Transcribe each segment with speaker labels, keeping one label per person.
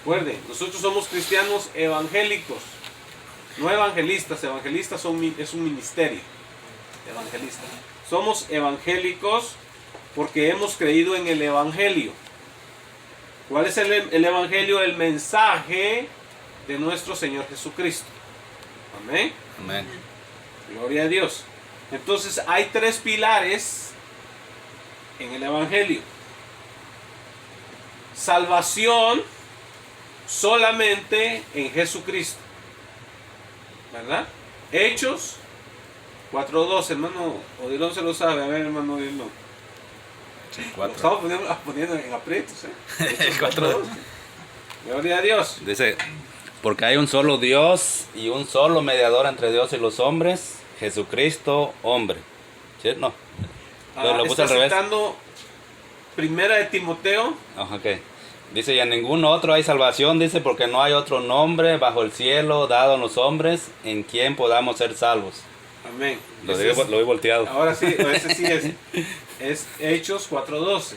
Speaker 1: Recuerden, nosotros somos cristianos evangélicos, no evangelistas. Evangelistas es un ministerio. Evangelistas. Somos evangélicos porque hemos creído en el evangelio. ¿Cuál es el evangelio? El mensaje de nuestro Señor Jesucristo. Amén.
Speaker 2: Amén.
Speaker 1: Gloria a Dios. Entonces hay tres pilares en el evangelio. Salvación solamente en Jesucristo, ¿verdad? Hechos 4:2, hermano Odilon se lo sabe. A ver, hermano Odilon.
Speaker 2: Sí,
Speaker 1: Lo estamos poniendo en aprietos,
Speaker 2: El 4.
Speaker 1: Gloria a Dios.
Speaker 2: Dice, porque hay un solo Dios y un solo mediador entre Dios y los hombres, Jesucristo, hombre. ¿Sí? No. Pero lo puse
Speaker 1: Está
Speaker 2: al revés.
Speaker 1: citando Primera de Timoteo.
Speaker 2: Ok. Dice, y en ningún otro hay salvación, dice, porque no hay otro nombre bajo el cielo dado a los hombres en quien podamos ser salvos.
Speaker 1: Amén.
Speaker 2: Lo vi volteado.
Speaker 1: Ahora sí, ese sí es Hechos 4:12.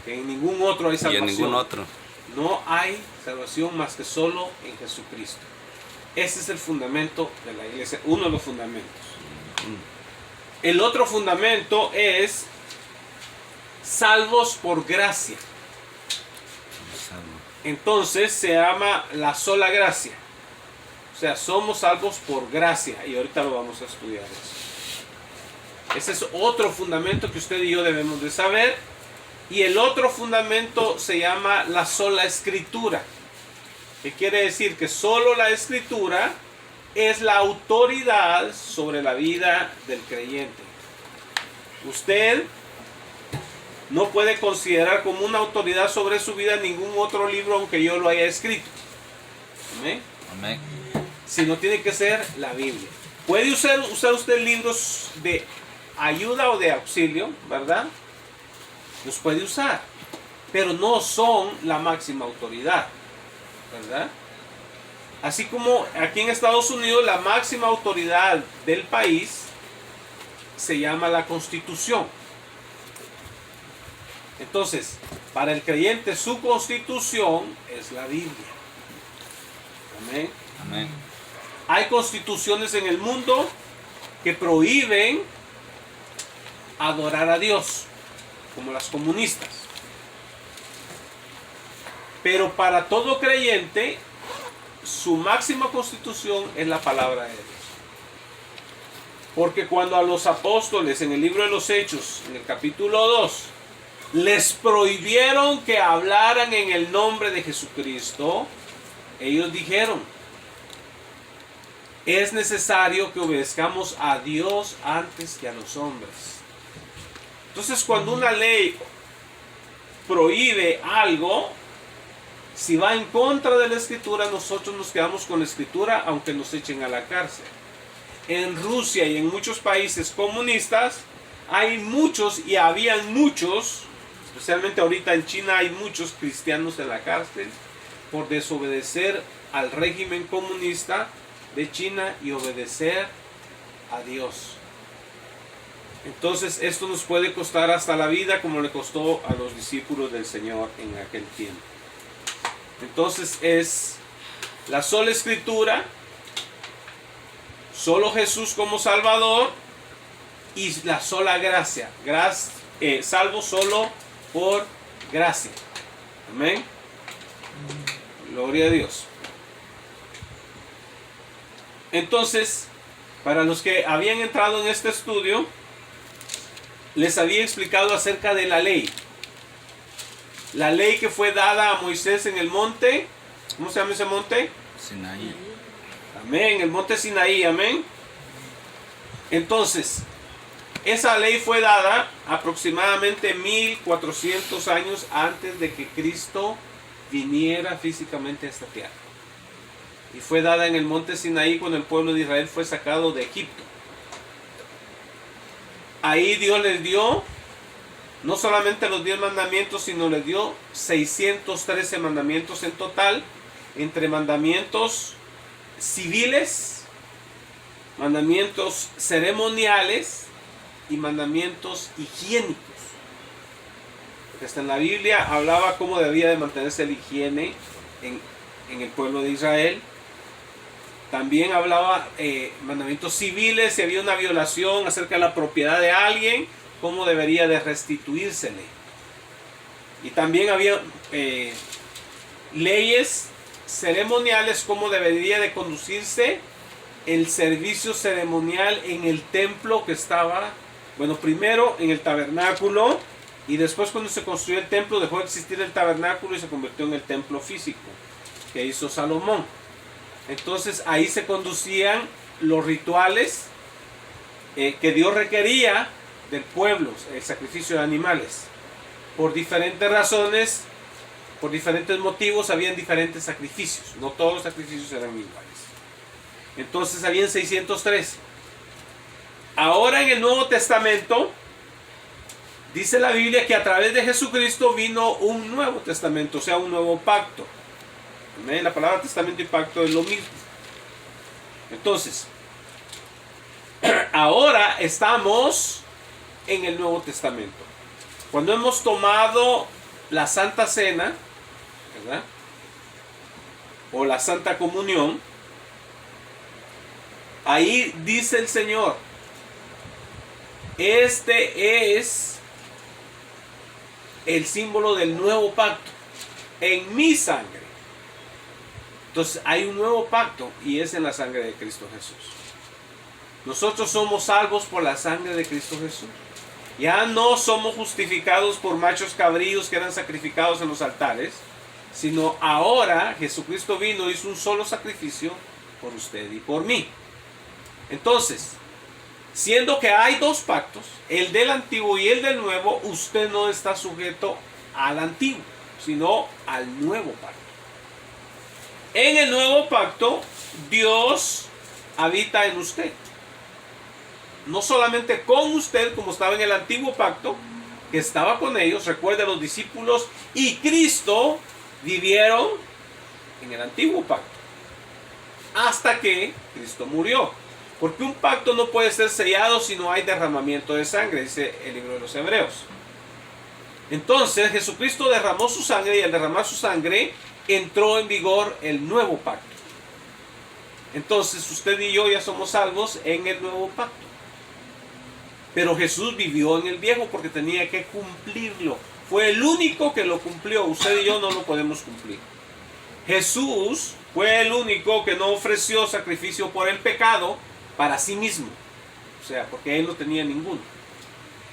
Speaker 1: Que en ningún otro hay salvación.
Speaker 2: Y en ningún otro.
Speaker 1: No hay salvación más que solo en Jesucristo. Ese es el fundamento de la iglesia, uno de los fundamentos. El otro fundamento es salvos por gracia. Entonces se llama la sola gracia. O sea, somos salvos por gracia. Y ahorita lo vamos a estudiar eso. Ese es otro fundamento que usted y yo debemos de saber. Y el otro fundamento se llama la sola escritura. ¿Qué quiere decir? Que solo la escritura es la autoridad sobre la vida del creyente. Usted no puede considerar como una autoridad sobre su vida ningún otro libro aunque yo lo haya escrito. ¿Amén?
Speaker 2: Amén.
Speaker 1: Sino tiene que ser la Biblia. Puede usar usted libros de ayuda o de auxilio, ¿verdad? Los puede usar, pero no son la máxima autoridad, ¿verdad? Así como aquí en Estados Unidos la máxima autoridad del país se llama la Constitución. Entonces, para el creyente su Constitución es la Biblia. Amén.
Speaker 2: Amén.
Speaker 1: Hay constituciones en el mundo que prohíben adorar a Dios, como las comunistas. Pero para todo creyente, su máxima constitución es la palabra de Dios. Porque cuando a los apóstoles en el libro de los Hechos, en el capítulo 2, les prohibieron que hablaran en el nombre de Jesucristo, ellos dijeron, es necesario que obedezcamos a Dios antes que a los hombres. Entonces, cuando una ley prohíbe algo, si va en contra de la Escritura, nosotros nos quedamos con la Escritura aunque nos echen a la cárcel. En Rusia y en muchos países comunistas hay muchos y habían muchos, especialmente ahorita en China hay muchos cristianos en la cárcel por desobedecer al régimen comunista de China y obedecer a Dios. Entonces esto nos puede costar hasta la vida, como le costó a los discípulos del Señor en aquel tiempo. Entonces es la sola escritura, solo Jesús como Salvador y la sola gracia. Salvo solo por gracia. Amén. Gloria a Dios. Entonces, para los que habían entrado en este estudio, les había explicado acerca de la ley. La ley que fue dada a Moisés en el monte. ¿Cómo se llama ese monte?
Speaker 2: Sinaí.
Speaker 1: Amén, el monte Sinaí, amén. Entonces, esa ley fue dada aproximadamente 1400 años antes de que Cristo viniera físicamente a esta tierra. Y fue dada en el monte Sinaí cuando el pueblo de Israel fue sacado de Egipto. Ahí Dios les dio no solamente los 10 mandamientos, sino les dio 613 mandamientos en total, entre mandamientos civiles, mandamientos ceremoniales y mandamientos higiénicos. que está en la Biblia, hablaba cómo debía de mantenerse la higiene en el pueblo de Israel. También hablaba mandamientos civiles, si había una violación acerca de la propiedad de alguien, cómo debería de restituírsele. Y también había leyes ceremoniales, cómo debería de conducirse el servicio ceremonial en el templo que estaba, bueno, primero en el tabernáculo, y después cuando se construyó el templo dejó de existir el tabernáculo y se convirtió en el templo físico que hizo Salomón. Entonces ahí se conducían los rituales que Dios requería del pueblo, el sacrificio de animales. Por diferentes razones, por diferentes motivos, habían diferentes sacrificios. No todos los sacrificios eran iguales. Entonces habían 603. Ahora en el Nuevo Testamento, dice la Biblia que a través de Jesucristo vino un nuevo testamento, o sea, un nuevo pacto. La palabra testamento y pacto es lo mismo. Entonces, ahora estamos en el Nuevo Testamento. Cuando hemos tomado la Santa Cena, ¿verdad?, o la Santa Comunión, ahí dice el Señor, este es el símbolo del nuevo pacto en mi sangre. Entonces hay un nuevo pacto y es en la sangre de Cristo Jesús. Nosotros somos salvos por la sangre de Cristo Jesús. Ya no somos justificados por machos cabríos que eran sacrificados en los altares, sino ahora Jesucristo vino y hizo un solo sacrificio por usted y por mí. Entonces, siendo que hay dos pactos, el del antiguo y el del nuevo, usted no está sujeto al antiguo, sino al nuevo pacto. En el nuevo pacto, Dios habita en usted. No solamente con usted, como estaba en el antiguo pacto, que estaba con ellos. Recuerda, los discípulos y Cristo vivieron en el antiguo pacto, hasta que Cristo murió. Porque un pacto no puede ser sellado si no hay derramamiento de sangre, dice el libro de los Hebreos. Entonces Jesucristo derramó su sangre y al derramar su sangre entró en vigor el nuevo pacto. Entonces usted y yo ya somos salvos en el nuevo pacto. Pero Jesús vivió en el viejo porque tenía que cumplirlo. Fue el único que lo cumplió. Usted y yo no lo podemos cumplir. Jesús fue el único que no ofreció sacrificio por el pecado para sí mismo. O sea, porque él no tenía ninguno.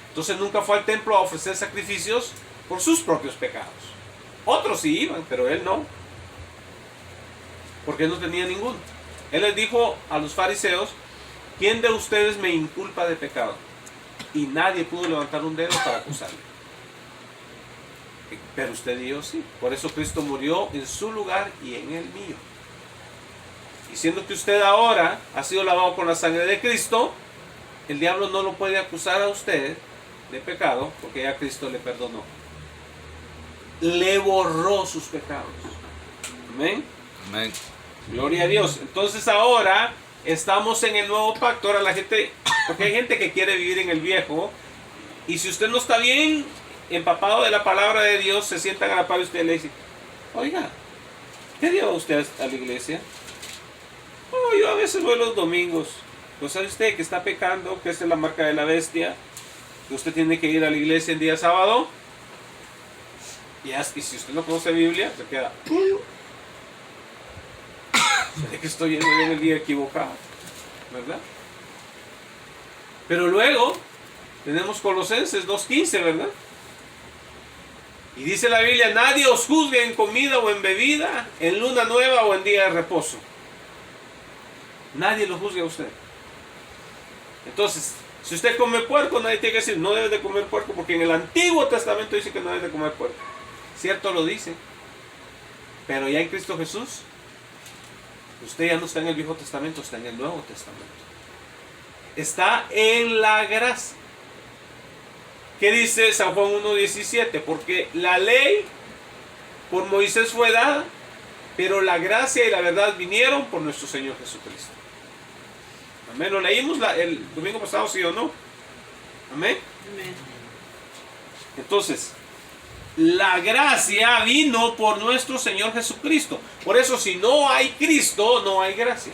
Speaker 1: Entonces nunca fue al templo a ofrecer sacrificios por sus propios pecados. Otros sí iban, pero él no. Porque él no tenía ninguno. Él les dijo a los fariseos, ¿quién de ustedes me inculpa de pecado? Y nadie pudo levantar un dedo para acusarle. Pero usted y yo sí. Por eso Cristo murió en su lugar y en el mío. Y siendo que usted ahora ha sido lavado con la sangre de Cristo, el diablo no lo puede acusar a usted de pecado porque ya Cristo le perdonó. Le borró sus pecados. Amén.
Speaker 2: Amén.
Speaker 1: Gloria a Dios. Entonces ahora estamos en el nuevo pacto. Ahora la gente, porque hay gente que quiere vivir en el viejo, y si usted no está bien empapado de la palabra de Dios, se sientan a la par y usted le dice, oiga, ¿qué día va usted a la iglesia? Oh, yo a veces voy los domingos. Pues sabe usted que está pecando, que esta es la marca de la bestia, que usted tiene que ir a la iglesia el día sábado. Y si usted no conoce Biblia, se queda, sé que estoy yendo en el día equivocado, ¿verdad? Pero luego tenemos Colosenses 2:15, ¿verdad? Y dice la Biblia, nadie os juzgue en comida o en bebida, en luna nueva o en día de reposo. Nadie lo juzgue a usted. Entonces, si usted come puerco, nadie tiene que decir, no debes de comer puerco, porque en el Antiguo Testamento dice que no debes de comer puerco. Cierto lo dice. Pero ya en Cristo Jesús, usted ya no está en el Viejo Testamento, está en el Nuevo Testamento. Está en la gracia. ¿Qué dice San Juan 1:17? Porque la ley por Moisés fue dada, pero la gracia y la verdad vinieron por nuestro Señor Jesucristo. Amén. Lo leímos el domingo pasado, ¿sí o no? Amén.
Speaker 3: Amén.
Speaker 1: Entonces, La gracia vino por nuestro Señor Jesucristo. Por eso, si no hay Cristo, no hay gracia.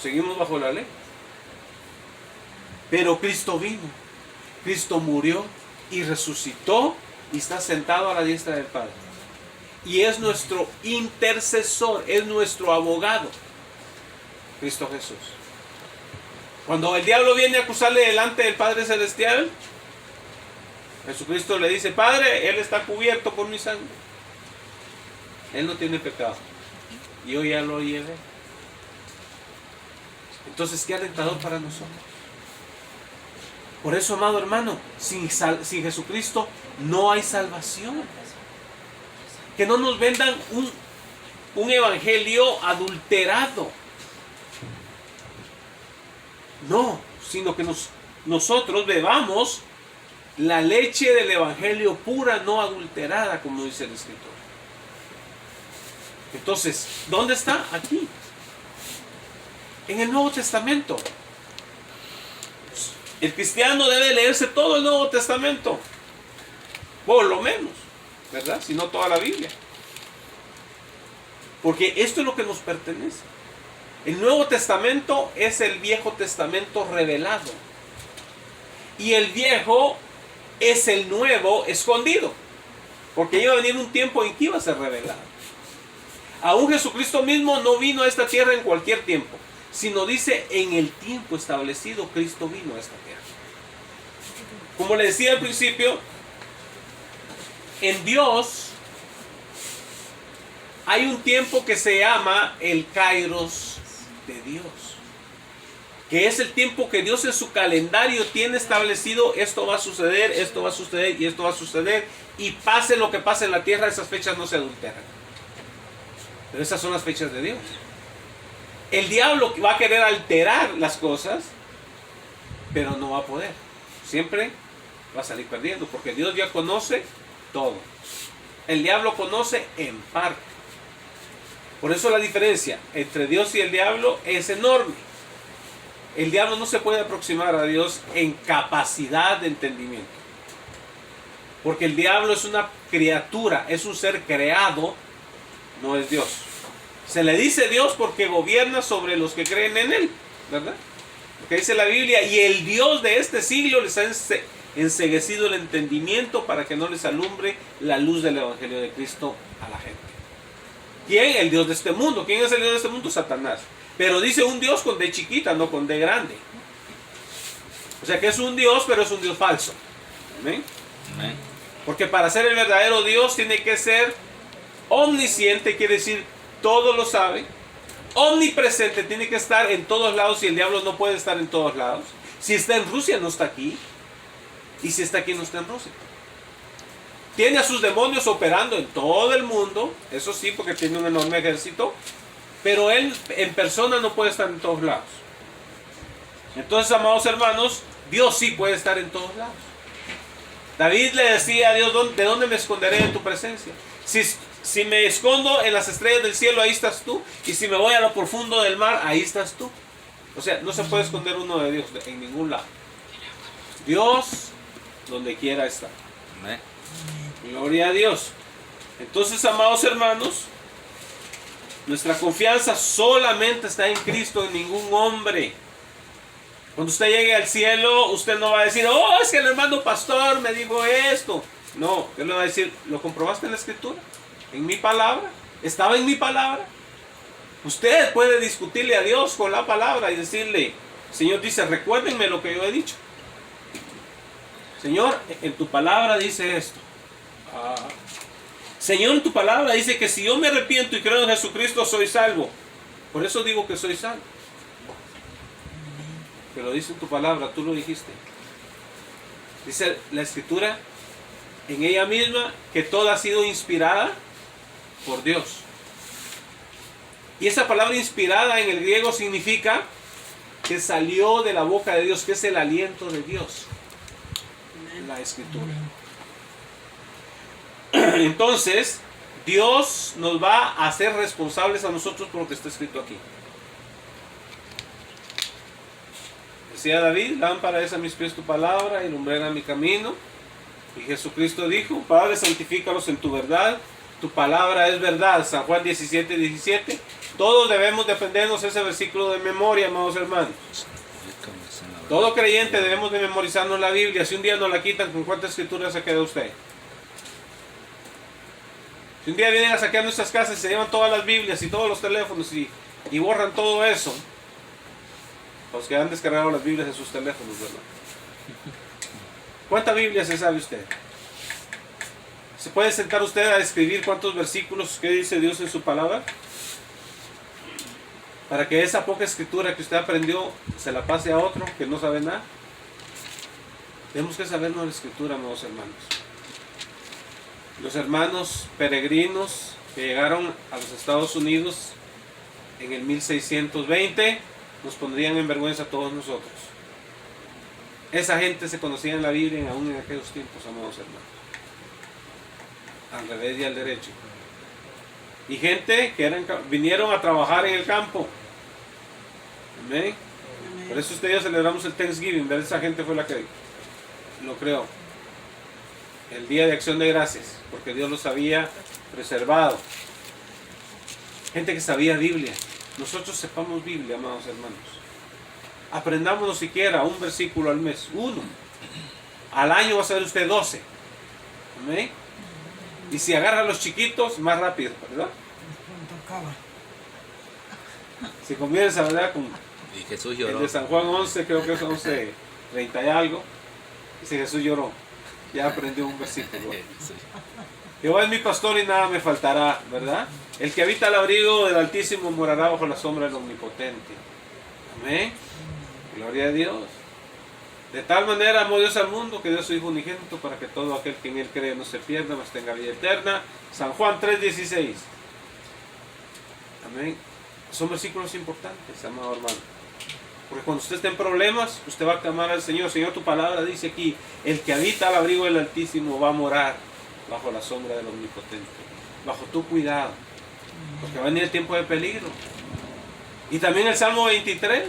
Speaker 1: Seguimos bajo la ley. Pero Cristo vino. Cristo murió y resucitó y está sentado a la diestra del Padre. Y es nuestro intercesor, es nuestro abogado. Cristo Jesús. Cuando el diablo viene a acusarle delante del Padre Celestial, Jesucristo le dice: Padre, Él está cubierto por mi sangre. Él no tiene pecado. Y yo ya lo llevé. Entonces, qué alentador para nosotros. Por eso, amado hermano, sin Jesucristo no hay salvación. Que no nos vendan un evangelio adulterado. No, sino que nosotros bebamos la leche del evangelio pura, no adulterada, como dice el Escritor. Entonces, ¿dónde está? Aquí. En el Nuevo Testamento. El cristiano debe leerse todo el Nuevo Testamento. Por lo menos, ¿verdad? Si no toda la Biblia. Porque esto es lo que nos pertenece. El Nuevo Testamento es el Viejo Testamento revelado. Y el Viejo es el Nuevo escondido. Porque iba a venir un tiempo en que iba a ser revelado. Aún Jesucristo mismo no vino a esta tierra en cualquier tiempo, sino dice: en el tiempo establecido Cristo vino a esta tierra. Como le decía al principio, en Dios hay un tiempo que se llama el Kairos de Dios, que es el tiempo que Dios en su calendario tiene establecido: esto va a suceder, esto va a suceder y esto va a suceder, y pase lo que pase en la tierra, esas fechas no se adulteran. Pero esas son las fechas de Dios. El diablo va a querer alterar las cosas, pero no va a poder. Siempre va a salir perdiendo, porque Dios ya conoce todo. El diablo conoce en parte. Por eso la diferencia entre Dios y el diablo es enorme. El diablo no se puede aproximar a Dios en capacidad de entendimiento. Porque el diablo es una criatura, es un ser creado, no es Dios. Se le dice Dios porque gobierna sobre los que creen en Él, ¿verdad? Porque dice la Biblia: y el Dios de este siglo les ha enceguecido el entendimiento para que no les alumbre la luz del Evangelio de Cristo a la gente. ¿Quién? El Dios de este mundo. ¿Quién es el Dios de este mundo? Satanás. Pero dice un Dios con D chiquita, no con D grande. O sea que es un Dios, pero es un Dios falso. ¿Amén? Amén. Porque para ser el verdadero Dios tiene que ser omnisciente, quiere decir todo lo sabe. Omnipresente, tiene que estar en todos lados, y el diablo no puede estar en todos lados. Si está en Rusia, no está aquí. Y si está aquí, no está en Rusia. Tiene a sus demonios operando en todo el mundo, eso sí, porque tiene un enorme ejército, pero él en persona no puede estar en todos lados. Entonces, amados hermanos, Dios sí puede estar en todos lados. David le decía a Dios: ¿de dónde me esconderé de tu presencia? Si me escondo en las estrellas del cielo, ahí estás tú. Y si me voy a lo profundo del mar, ahí estás tú. O sea, no se puede esconder uno de Dios en ningún lado. Dios, donde quiera está. Amén. Gloria a Dios. Entonces, amados hermanos, nuestra confianza solamente está en Cristo, en ningún hombre. Cuando usted llegue al cielo, usted no va a decir: oh, es que el hermano pastor me dijo esto. No, él le va a decir: ¿lo comprobaste en la Escritura? ¿En mi palabra? ¿Estaba en mi palabra? Usted puede discutirle a Dios con la palabra y decirle: Señor dice, recuérdenme lo que yo he dicho. Señor, en tu palabra dice esto. Señor, en tu palabra dice que si yo me arrepiento y creo en Jesucristo, soy salvo. Por eso digo que soy salvo. Que lo dice en tu palabra, tú lo dijiste. Dice la Escritura en ella misma que toda ha sido inspirada por Dios. Y esa palabra inspirada en el griego significa que salió de la boca de Dios, que es el aliento de Dios. La Escritura. Entonces, Dios nos va a hacer responsables a nosotros por lo que está escrito aquí. Decía David: lámpara es a mis pies tu palabra y lumbrera mi camino. Y Jesucristo dijo, Padre, santifícalos en tu verdad, tu palabra es verdad. San Juan 17, 17. Todos debemos defendernos ese versículo de memoria, amados hermanos. Todo creyente debemos de memorizarnos la Biblia. Si un día nos la quitan, ¿con cuántas escrituras se queda usted? Si un día vienen a saquear nuestras casas y se llevan todas las Biblias y todos los teléfonos y borran todo eso, los que han descargado las Biblias en sus teléfonos, ¿verdad? ¿Cuántas Biblias se sabe usted? ¿Se puede sentar usted a escribir cuántos versículos que dice Dios en su palabra? Para que esa poca escritura que usted aprendió se la pase a otro que no sabe nada. Tenemos que sabernos la escritura, amados hermanos. Los hermanos peregrinos que llegaron a los Estados Unidos en el 1620 nos pondrían en vergüenza a todos nosotros. Esa gente se conocía en la Biblia aún en aquellos tiempos, amados hermanos. Al revés y al derecho. Y gente que vinieron a trabajar en el campo. Amén. Por eso este día celebramos el Thanksgiving. ¿Verdad? Esa gente fue la que lo creó. El Día de Acción de Gracias. Porque Dios los había preservado. Gente que sabía Biblia. Nosotros sepamos Biblia, amados hermanos. Aprendámonos siquiera un versículo al mes. Uno. Al año va a saber usted 12. Amén. Y si agarra a los chiquitos, más rápido, ¿verdad? Si comienza, ¿verdad? Con
Speaker 2: y Jesús lloró.
Speaker 1: El de San Juan 11, creo que es 11:30 y algo. Dice Jesús lloró. Ya aprendió un versículo. Jehová es mi pastor y nada me faltará, ¿verdad? El que habita al abrigo del Altísimo morará bajo la sombra del Omnipotente. Amén. Gloria a Dios. De tal manera amó Dios al mundo que dio su Hijo unigénito para que todo aquel que en él cree no se pierda, mas tenga vida eterna. San Juan 3:16. Amén. Son versículos importantes, amado hermano. Porque cuando usted esté en problemas, usted va a clamar al Señor. Señor, tu palabra dice aquí, el que habita al abrigo del Altísimo va a morar bajo la sombra del Omnipotente, bajo tu cuidado, porque va a venir el tiempo de peligro. Y también el Salmo 23.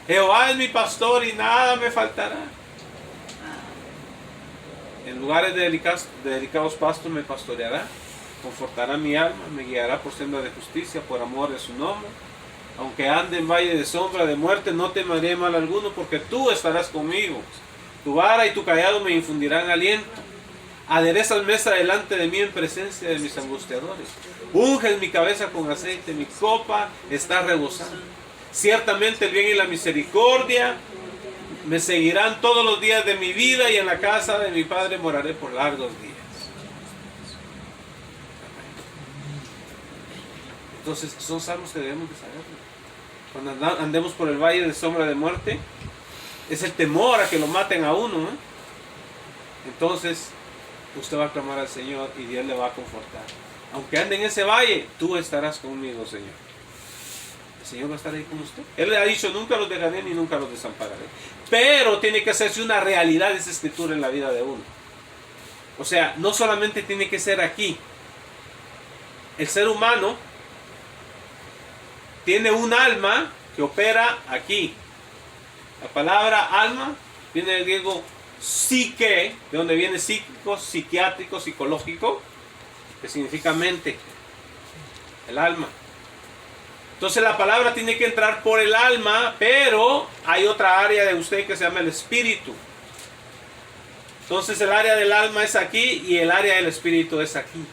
Speaker 1: Jehová es mi pastor y nada me faltará. En lugares de delicados pastos me pastoreará, confortará mi alma, me guiará por senda de justicia, por amor de su nombre. Aunque ande en valle de sombra de muerte, no temeré mal alguno, porque tú estarás conmigo. Tu vara y tu cayado me infundirán aliento. Aderezas mesa delante de mí en presencia de mis angustiadores. Unges mi cabeza con aceite, mi copa está rebosando. Ciertamente el bien y la misericordia me seguirán todos los días de mi vida, y en la casa de mi Padre moraré por largos días. Entonces son salmos que debemos de saber. Cuando andemos por el valle de sombra de muerte, es el temor a que lo maten a uno, ¿eh? Entonces usted va a clamar al Señor y Dios le va a confortar. Aunque ande en ese valle, tú estarás conmigo, Señor. El Señor va a estar ahí con usted. Él le ha dicho, nunca los dejaré ni nunca los desampararé. Pero tiene que hacerse una realidad esa escritura en la vida de uno. O sea, no solamente tiene que ser aquí. El ser humano tiene un alma que opera aquí. La palabra alma viene del griego psique, de donde viene psíquico, psiquiátrico, psicológico, que significa mente, el alma. Entonces la palabra tiene que entrar por el alma, pero hay otra área de usted que se llama el espíritu. Entonces el área del alma es aquí y el área del espíritu es aquí.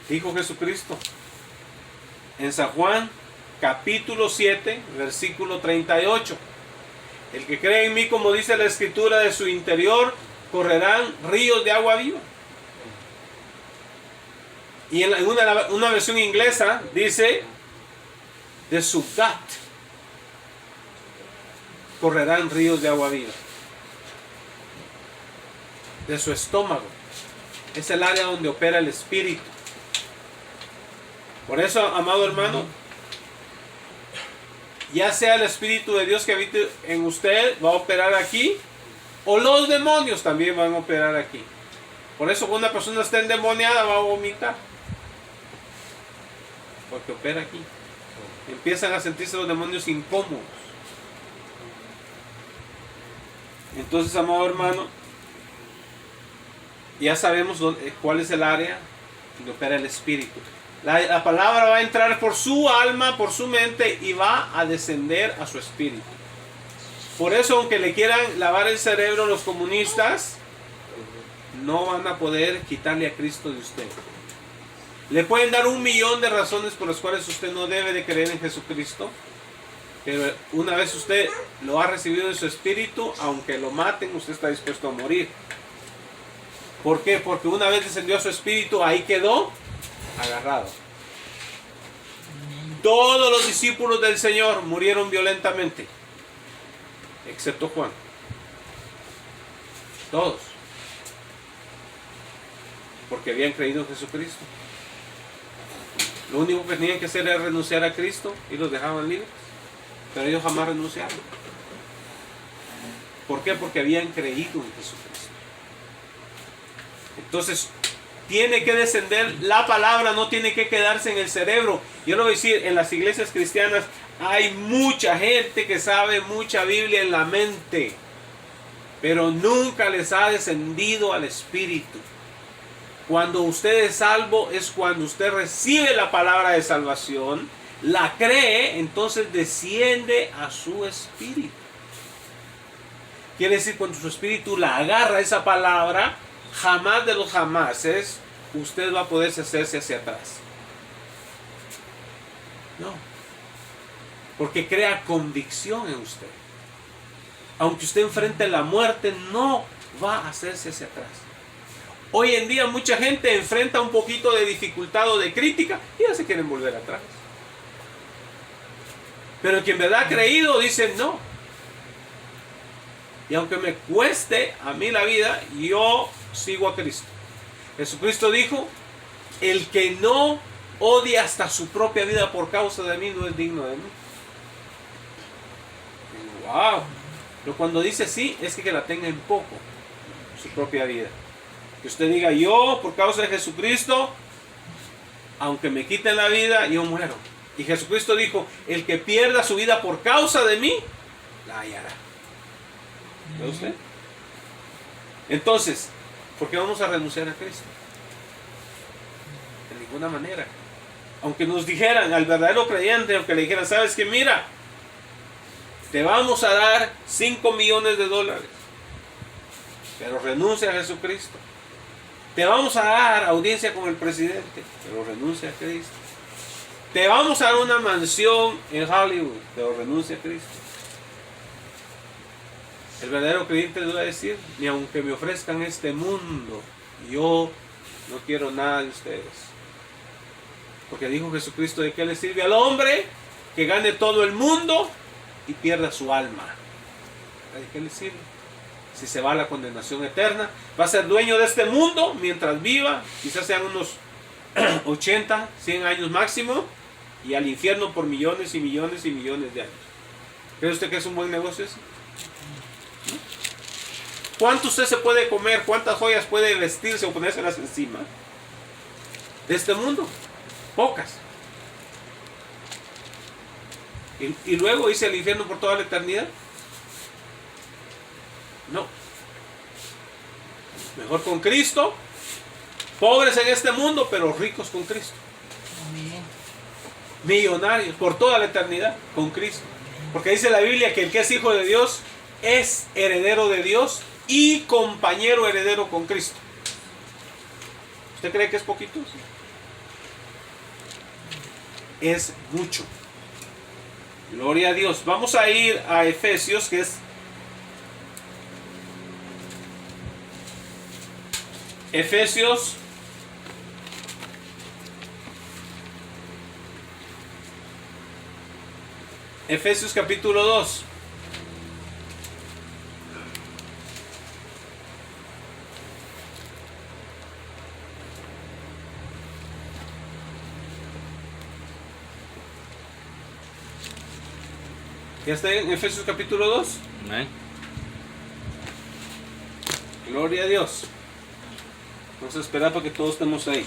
Speaker 1: Dijo Jesucristo en San Juan capítulo 7 versículo 38: el que cree en mí, como dice la escritura, de su interior correrán ríos de agua viva. Y en una versión inglesa dice, de su gut correrán ríos de agua viva. De su estómago es el área donde opera el espíritu. Por eso, amado hermano, ya sea el Espíritu de Dios que habite en usted, va a operar aquí, o los demonios también van a operar aquí. Por eso cuando una persona está endemoniada va a vomitar, porque opera aquí. Empiezan a sentirse los demonios incómodos. Entonces, amado hermano, ya sabemos cuál es el área donde opera el Espíritu. La palabra va a entrar por su alma, por su mente, y va a descender a su espíritu. Por eso, aunque le quieran lavar el cerebro los comunistas, no van a poder quitarle a Cristo de usted. Le pueden dar 1.000.000 de razones por las cuales usted no debe de creer en Jesucristo, pero una vez usted lo ha recibido en su espíritu, aunque lo maten, usted está dispuesto a morir. ¿Por qué? Porque una vez descendió a su espíritu, ahí quedó agarrado. Todos los discípulos del Señor murieron violentamente, excepto Juan. Todos. Porque habían creído en Jesucristo. Lo único que tenían que hacer era renunciar a Cristo y los dejaban libres. Pero ellos jamás renunciaron. ¿Por qué? Porque habían creído en Jesucristo. Entonces, tiene que descender la palabra, no tiene que quedarse en el cerebro. Yo lo voy a decir, en las iglesias cristianas hay mucha gente que sabe mucha Biblia en la mente, pero nunca les ha descendido al Espíritu. Cuando usted es salvo es cuando usted recibe la palabra de salvación, la cree, entonces desciende a su espíritu. Quiere decir, cuando su espíritu la agarra esa palabra, jamás de los jamases usted va a poder hacerse hacia atrás. No. Porque crea convicción en usted. Aunque usted enfrente la muerte, no va a hacerse hacia atrás. Hoy en día mucha gente enfrenta un poquito de dificultad o de crítica y ya se quieren volver atrás. Pero el que en verdad ha creído dice no. Y aunque me cueste a mí la vida, yo sigo a Cristo. Jesucristo dijo, el que no odia hasta su propia vida por causa de mí no es digno de mí. Wow. Pero cuando dice sí, es que la tenga en poco, su propia vida. Que usted diga, yo por causa de Jesucristo, aunque me quiten la vida, yo muero. Y Jesucristo dijo, el que pierda su vida por causa de mí, la hallará. ¿Ve usted? Entonces, ¿por qué vamos a renunciar a Cristo? De ninguna manera. Aunque nos dijeran al verdadero creyente, aunque le dijeran, sabes que mira, te vamos a dar $5 millones, pero renuncia a Jesucristo. Te vamos a dar audiencia con el presidente, pero renuncia a Cristo. Te vamos a dar una mansión en Hollywood, pero renuncia a Cristo. El verdadero creyente le va a decir, ni aunque me ofrezcan este mundo, yo no quiero nada de ustedes. Porque dijo Jesucristo, ¿de qué le sirve al hombre que gane todo el mundo y pierda su alma? ¿De qué le sirve? Si se va a la condenación eterna, va a ser dueño de este mundo mientras viva, quizás sean unos 80, 100 años máximo, y al infierno por millones y millones y millones de años. ¿Cree usted que es un buen negocio ese? ¿Cuánto usted se puede comer? ¿Cuántas joyas puede vestirse o ponérselas encima de este mundo? Pocas. Y luego irse al infierno por toda la eternidad. No. Mejor con Cristo, pobres en este mundo, pero ricos con Cristo. Millonarios por toda la eternidad con Cristo. Porque dice la Biblia que el que es hijo de Dios es heredero de Dios y compañero heredero con Cristo. ¿Usted cree que es poquito? Es mucho. Gloria a Dios. Vamos a ir a Efesios, que es Efesios capítulo 2. ¿Ya está en Efesios capítulo 2?
Speaker 2: ¿Eh?
Speaker 1: Gloria a Dios. Vamos a esperar para que todos estemos ahí.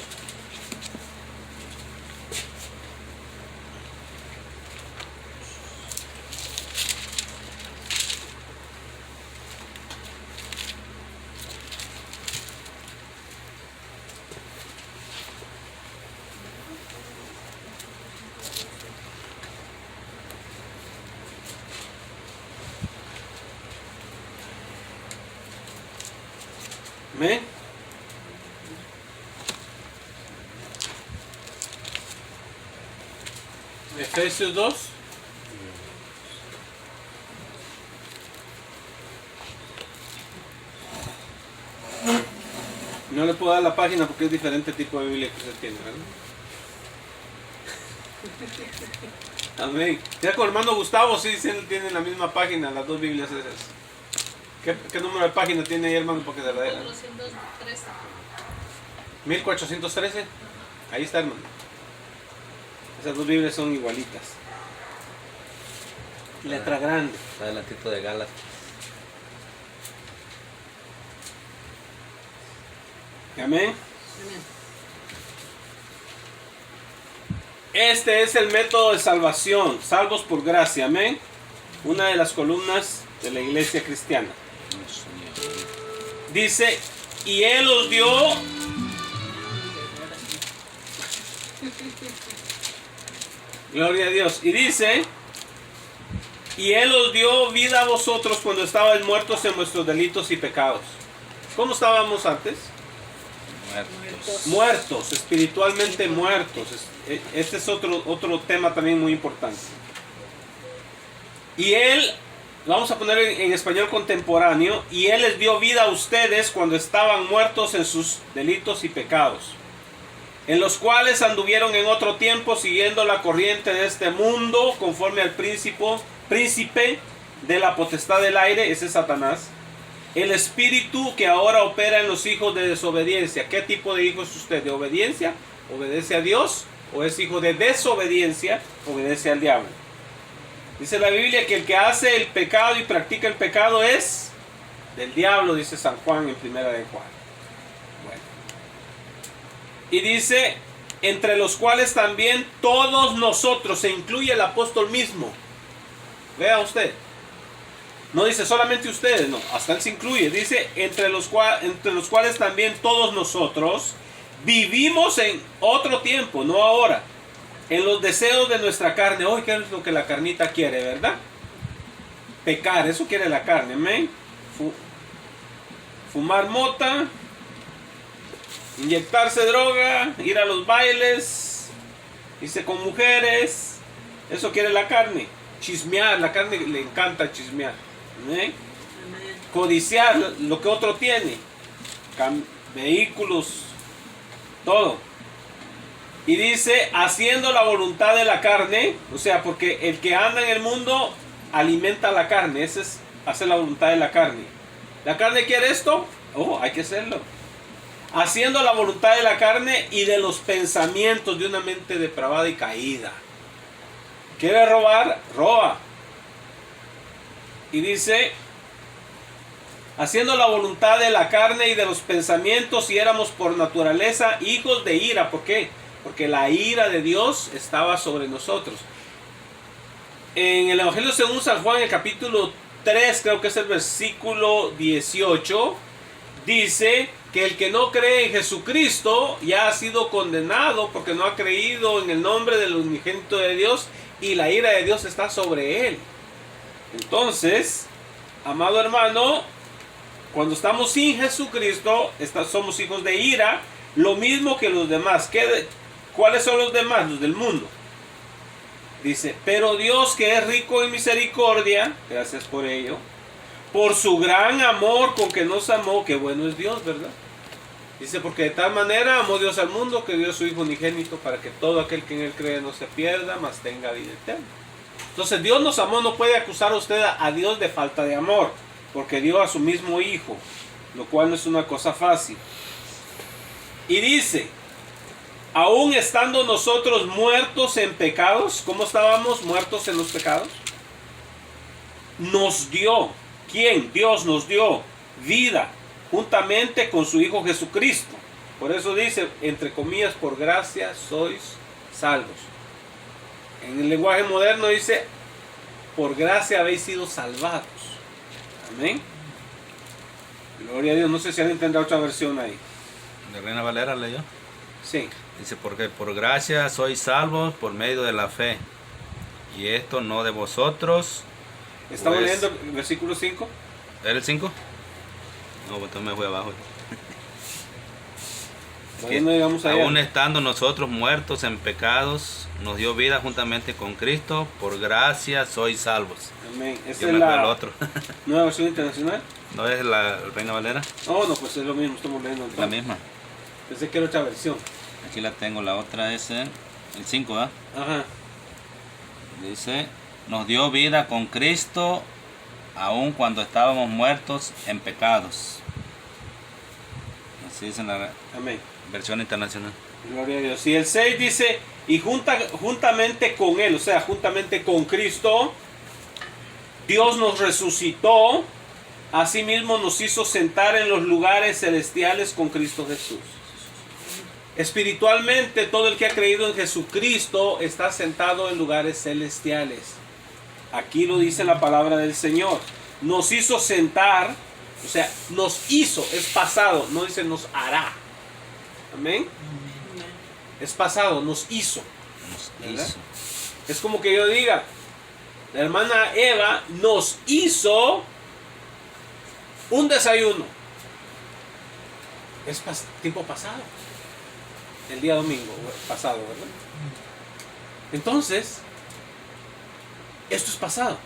Speaker 1: Amén. Efesios 2. No le puedo dar la página porque es diferente tipo de Biblia que usted tiene, ¿verdad? Amén. Ya con hermano Gustavo sí tienen la misma página, las dos Biblias esas. ¿Qué número de página tiene ahí, hermano? Porque se la deja.
Speaker 3: 413.
Speaker 1: 1413. Ahí está, hermano. Esas dos Biblias son igualitas. Letra grande.
Speaker 2: Adelantito de Gálatas.
Speaker 1: Amén.
Speaker 3: Amén.
Speaker 1: Este es el método de salvación, salvos por gracia, amén. Una de las columnas de la iglesia cristiana. Dice, y Él os dio... Gloria a Dios. Y dice, y Él os dio vida a vosotros cuando estabais muertos en vuestros delitos y pecados. ¿Cómo estábamos antes? Muertos, espiritualmente muertos. Este es otro tema también muy importante. Y Él, vamos a poner en español contemporáneo, y Él les dio vida a ustedes cuando estaban muertos en sus delitos y pecados, en los cuales anduvieron en otro tiempo siguiendo la corriente de este mundo, conforme al príncipe de la potestad del aire, ese es Satanás, el espíritu que ahora opera en los hijos de desobediencia. ¿Qué tipo de hijo es usted? ¿De obediencia? ¿Obedece a Dios? ¿O es hijo de desobediencia? ¿Obedece al diablo? Dice la Biblia que el que hace el pecado y practica el pecado es del diablo, dice San Juan en primera de Juan. Bueno. Y dice, entre los cuales también todos nosotros, se incluye el apóstol mismo. Vea usted. No dice solamente ustedes, no, hasta él se incluye. Dice, entre los cuales también todos nosotros vivimos en otro tiempo, no ahora, en los deseos de nuestra carne. Hoy, ¿qué es lo que la carnita quiere, verdad? Pecar, eso quiere la carne, amén. Fumar mota, inyectarse droga, ir a los bailes, irse con mujeres, eso quiere la carne. Chismear, la carne le encanta chismear. ¿Eh? Codiciar lo que otro tiene, vehículos, todo. Y dice, haciendo la voluntad de la carne, o sea, porque el que anda en el mundo alimenta la carne, ese es hacer la voluntad de la carne. ¿La carne quiere esto? Oh, hay que hacerlo. Haciendo la voluntad de la carne y de los pensamientos de una mente depravada y caída. ¿Quiere robar? Roba. Y dice, haciendo la voluntad de la carne y de los pensamientos, y éramos por naturaleza hijos de ira. ¿Por qué? Porque la ira de Dios estaba sobre nosotros. En el Evangelio según San Juan, en el capítulo 3, creo que es el versículo 18, dice que el que no cree en Jesucristo ya ha sido condenado porque no ha creído en el nombre del unigénito de Dios, y la ira de Dios está sobre él. Entonces, amado hermano, cuando estamos sin Jesucristo, somos hijos de ira, lo mismo que los demás. ¿Cuáles son los demás? Los del mundo. Dice, pero Dios, que es rico en misericordia, gracias por ello, por su gran amor con que nos amó, que bueno es Dios, ¿verdad? Dice, porque de tal manera amó Dios al mundo que dio a su Hijo unigénito para que todo aquel que en él cree no se pierda, mas tenga vida eterna. Entonces Dios nos amó, no puede acusar a usted a Dios de falta de amor, porque dio a su mismo Hijo, lo cual no es una cosa fácil. Y dice, aún estando nosotros muertos en pecados, ¿cómo estábamos muertos en los pecados? Nos dio, ¿quién? Dios nos dio vida, juntamente con su Hijo Jesucristo. Por eso dice, entre comillas, por gracia sois salvos. En el lenguaje moderno dice, por gracia habéis sido salvados. Amén. Gloria a Dios. No sé si alguien tendrá otra versión ahí.
Speaker 2: De Reina Valera leyó.
Speaker 1: Sí.
Speaker 2: Dice, porque por gracia sois salvos por medio de la fe. Y esto no de vosotros.
Speaker 1: Estamos
Speaker 2: pues,
Speaker 1: leyendo el versículo 5.
Speaker 2: ¿Era el 5? No, pues entonces me fui abajo.
Speaker 1: Todavía no llegamos allá.
Speaker 2: Aún estando nosotros muertos en pecados, nos dio vida juntamente con Cristo, por gracia sois salvos.
Speaker 1: Amén.
Speaker 2: Yo
Speaker 1: ¿Esta
Speaker 2: me
Speaker 1: es
Speaker 2: fui al
Speaker 1: la
Speaker 2: otro.
Speaker 1: nueva versión internacional?
Speaker 2: ¿No es la Reina Valera?
Speaker 1: Oh, no, pues es lo mismo, estamos leyendo.
Speaker 2: La misma.
Speaker 1: Pensé que era otra versión.
Speaker 2: Aquí la tengo, la otra es el 5, ¿verdad?
Speaker 1: Ajá.
Speaker 2: Dice, nos dio vida con Cristo, aun cuando estábamos muertos en pecados. Así dice en la
Speaker 1: Amén.
Speaker 2: versión internacional.
Speaker 1: Gloria a Dios. Y el 6 dice, y juntamente con Él, o sea, juntamente con Cristo, Dios nos resucitó, asimismo nos hizo sentar en los lugares celestiales con Cristo Jesús. Espiritualmente, todo el que ha creído en Jesucristo está sentado en lugares celestiales. Aquí lo dice la palabra del Señor. Nos hizo sentar, o sea, nos hizo, es pasado, no dice nos hará. Amén. Es pasado, nos hizo. ¿Verdad? Es como que yo diga, la hermana Eva nos hizo un desayuno. Es tiempo pasado. El día domingo pasado, ¿verdad? Entonces, esto es pasado.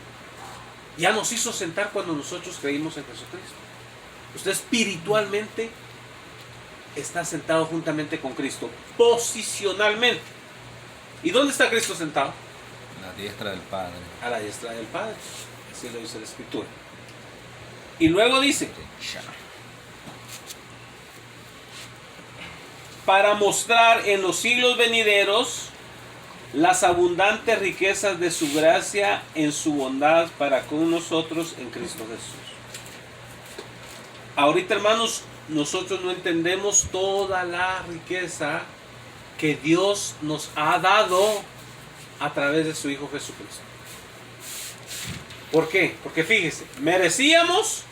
Speaker 1: Ya nos hizo sentar cuando nosotros creímos en Jesucristo. Usted espiritualmente está sentado juntamente con Cristo, posicionalmente. ¿Y dónde está Cristo sentado?
Speaker 2: A la diestra del Padre.
Speaker 1: A la diestra del Padre. Así lo dice la Escritura. Y luego dice, para mostrar en los siglos venideros las abundantes riquezas de su gracia en su bondad para con nosotros en Cristo Jesús. Ahorita, hermanos, nosotros no entendemos toda la riqueza que Dios nos ha dado a través de su Hijo Jesucristo. ¿Por qué? Porque fíjese, merecíamos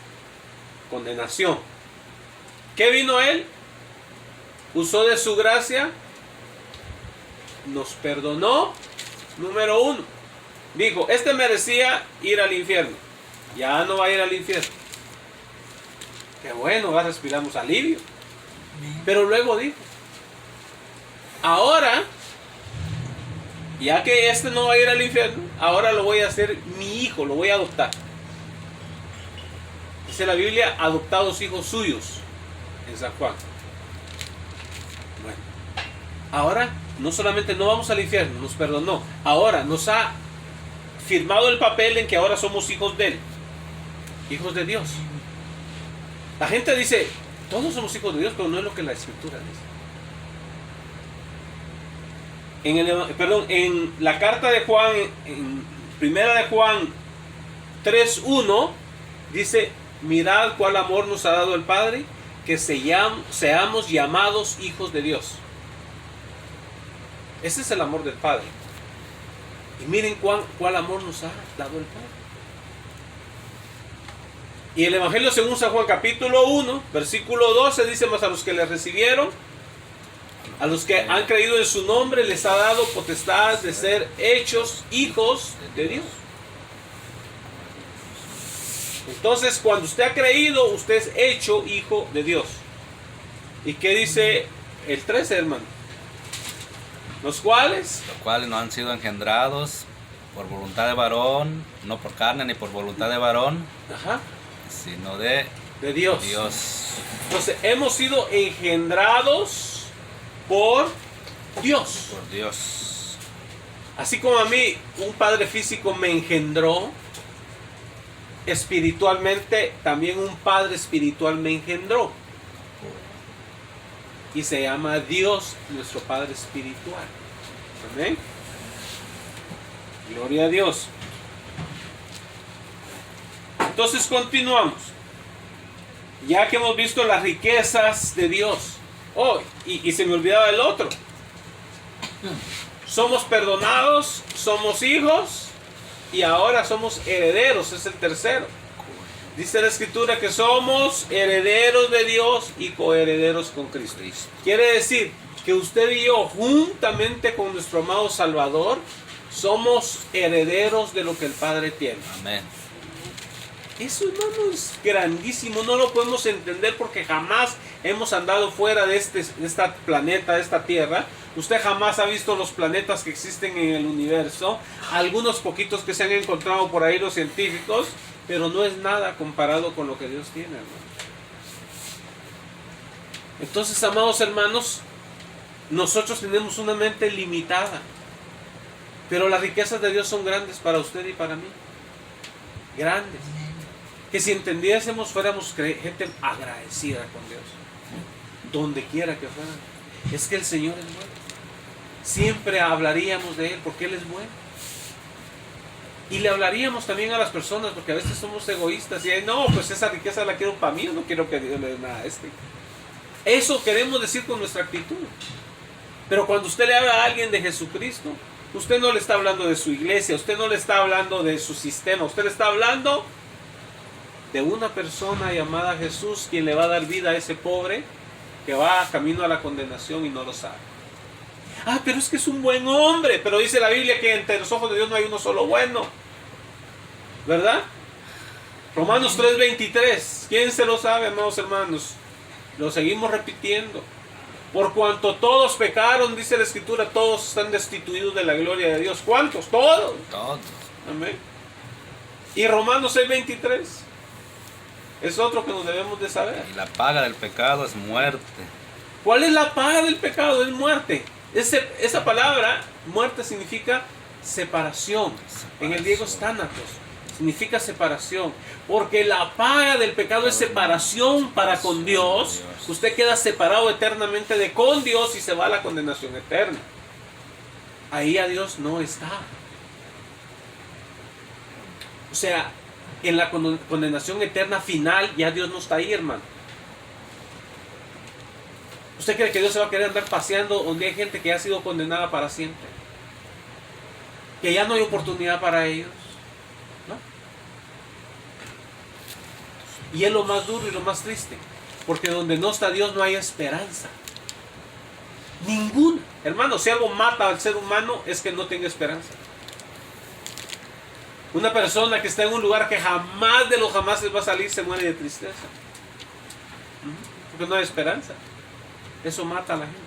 Speaker 1: condenación. ¿Qué vino Él? Usó de su gracia, nos perdonó. Número 1, dijo, este merecía ir al infierno, ya no va a ir al infierno. Qué bueno, ahora respiramos alivio. Pero luego dijo, ahora, ya que este no va a ir al infierno, ahora lo voy a hacer mi hijo, lo voy a adoptar. Dice la Biblia, adoptados hijos suyos en San Juan. Bueno, ahora no solamente no vamos al infierno, nos perdonó, ahora nos ha firmado el papel en que ahora somos hijos de Él, hijos de Dios. La gente dice, todos somos hijos de Dios, pero no es lo que la Escritura dice. En la carta de Juan, en primera de Juan 3:1, dice, mirad cuál amor nos ha dado el Padre, que seamos llamados hijos de Dios. Ese es el amor del Padre. Y miren cuál amor nos ha dado el Padre. Y el Evangelio según San Juan capítulo 1, versículo 12 dice, mas a los que le recibieron, a los que han creído en su nombre, les ha dado potestad de ser hechos hijos de Dios. Entonces, cuando usted ha creído, usted es hecho hijo de Dios. ¿Y qué dice el 13, hermano? Los cuales
Speaker 2: no han sido engendrados por voluntad de varón, no por carne ni por voluntad de varón,
Speaker 1: ajá,
Speaker 2: sino de
Speaker 1: Dios. Entonces, hemos sido engendrados por Dios.
Speaker 2: Por Dios.
Speaker 1: Así como a mí un padre físico me engendró, espiritualmente también un padre espiritual me engendró. Y se llama Dios, nuestro Padre espiritual. Amén. Gloria a Dios. Entonces continuamos. Ya que hemos visto las riquezas de Dios. Oh, y se me olvidaba el otro. Somos perdonados, somos hijos y ahora somos herederos. Es el tercero. Dice la Escritura que somos herederos de Dios y coherederos con Cristo. Quiere decir que usted y yo, juntamente con nuestro amado Salvador, somos herederos de lo que el Padre tiene.
Speaker 2: Amén.
Speaker 1: Eso, hermano, es grandísimo. No lo podemos entender porque jamás hemos andado fuera de este planeta, de esta Tierra. Usted jamás ha visto los planetas que existen en el universo. Algunos poquitos que se han encontrado por ahí los científicos, pero no es nada comparado con lo que Dios tiene, hermano. Entonces, amados hermanos, nosotros tenemos una mente limitada, pero las riquezas de Dios son grandes para usted y para mí. Grandes. Que si entendiésemos, fuéramos gente agradecida con Dios. Donde quiera que fuera. Es que el Señor es bueno. Siempre hablaríamos de Él porque Él es bueno. Y le hablaríamos también a las personas, porque a veces somos egoístas y no, pues esa riqueza la quiero para mí, yo no quiero que Dios le dé nada a este. Eso queremos decir con nuestra actitud. Pero cuando usted le habla a alguien de Jesucristo, usted no le está hablando de su iglesia, usted no le está hablando de su sistema, usted le está hablando de una persona llamada Jesús, quien le va a dar vida a ese pobre que va camino a la condenación y no lo sabe. Ah, pero es que es un buen hombre, pero dice la Biblia que entre los ojos de Dios no hay uno solo bueno, ¿verdad? Romanos 3:23, ¿quién se lo sabe, amados hermanos? Lo seguimos repitiendo. Por cuanto todos pecaron, dice la Escritura, todos están destituidos de la gloria de Dios. ¿Cuántos? Todos.
Speaker 2: Todos.
Speaker 1: Amén. Y Romanos 6:23 es otro que nos debemos de saber.
Speaker 2: Y la paga del pecado es muerte.
Speaker 1: ¿Cuál es la paga del pecado? Es muerte. Esa palabra, muerte, significa separación. En el griego es thanatos. Significa separación. Porque la paga del pecado es separación para con Dios. Usted queda separado eternamente de con Dios y se va a la condenación eterna. Ahí a Dios no está. O sea, en la condenación eterna final ya Dios no está ahí, hermano. ¿Usted cree que Dios se va a querer andar paseando donde hay gente que ha sido condenada para siempre? Que ya no hay oportunidad para ellos, ¿no? Y es lo más duro y lo más triste, porque donde no está Dios no hay esperanza. Ninguna. Hermano, si algo mata al ser humano es que no tenga esperanza. Una persona que está en un lugar que jamás de los jamás va a salir se muere de tristeza. Porque no hay esperanza. Eso mata a la gente.